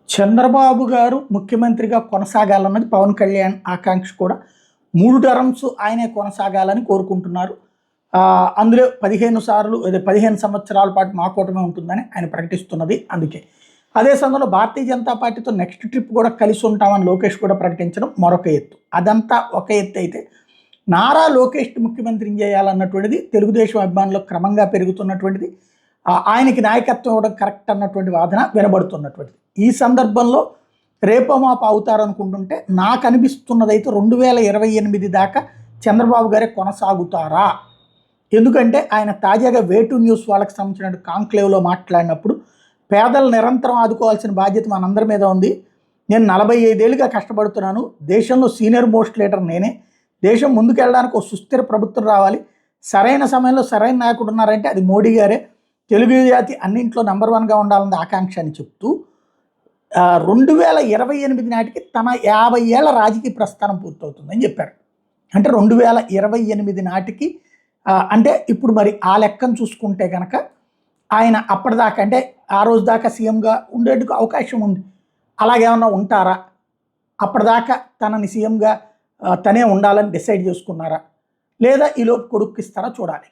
చంద్రబాబు గారు ముఖ్యమంత్రిగా కొనసాగాలన్నది పవన్ కళ్యాణ్ ఆకాంక్ష కూడా. 3 టర్మ్స్ ఆయనే కొనసాగాలని కోరుకుంటున్నారు. అందులో 15 సార్లు 15 సంవత్సరాల పాటు మా కూటమే ఉంటుందని ఆయన ప్రకటిస్తున్నది అందుకే. అదే సమయంలో భారతీయ జనతా పార్టీతో నెక్స్ట్ ట్రిప్ కూడా కలిసి ఉంటామని లోకేష్ కూడా ప్రకటించడం మరొక ఎత్తు. అదంతా ఒక ఎత్తు అయితే, నారా లోకేష్ ముఖ్యమంత్రిని చేయాలన్నటువంటిది తెలుగుదేశం అభిమానులు క్రమంగా పెరుగుతున్నటువంటిది. ఆయనకి నాయకత్వం ఇవ్వడం కరెక్ట్ అన్నటువంటి వాదన వినబడుతున్నటువంటిది. ఈ సందర్భంలో రేపో మాపు అవుతారనుకుంటుంటే నాకు అనిపిస్తున్నదైతే 2028 దాకా చంద్రబాబు గారే కొనసాగుతారా. ఎందుకంటే ఆయన తాజాగా వేటు న్యూస్ వాళ్ళకి సంబంధించిన కాంక్లేవ్లో మాట్లాడినప్పుడు, పేదలు నిరంతరం ఆదుకోవాల్సిన బాధ్యత మనందరి మీద ఉంది. నేను 45 ఏళ్ళుగా కష్టపడుతున్నాను. దేశంలో సీనియర్ మోస్ట్ లీడర్ నేనే. దేశం ముందుకెళ్ళడానికి ఒక సుస్థిర ప్రభుత్వం రావాలి. సరైన సమయంలో సరైన నాయకుడు ఉన్నారంటే అది మోడీ గారే. తెలుగు జాతి అన్నింట్లో నెంబర్ 1గా ఉండాలన్న ఆకాంక్ష అని చెప్తూ 2028 నాటికి తన 50 ఏళ్ల రాజకీయ ప్రస్థానం పూర్తవుతుందని చెప్పారు. అంటే 2028 నాటికి అంటే ఇప్పుడు మరి ఆ లెక్కను చూసుకుంటే కనుక ఆయన అప్పటిదాకా అంటే ఆ రోజు దాకా సీఎంగా ఉండేందుకు అవకాశం ఉంది. అలాగేమన్నా ఉంటారా? అప్పటిదాకా తనని సీఎంగా తనే ఉండాలని డిసైడ్ చేసుకున్నారా? లేదా ఈలోపు కొడుక్కిస్తారా చూడాలి.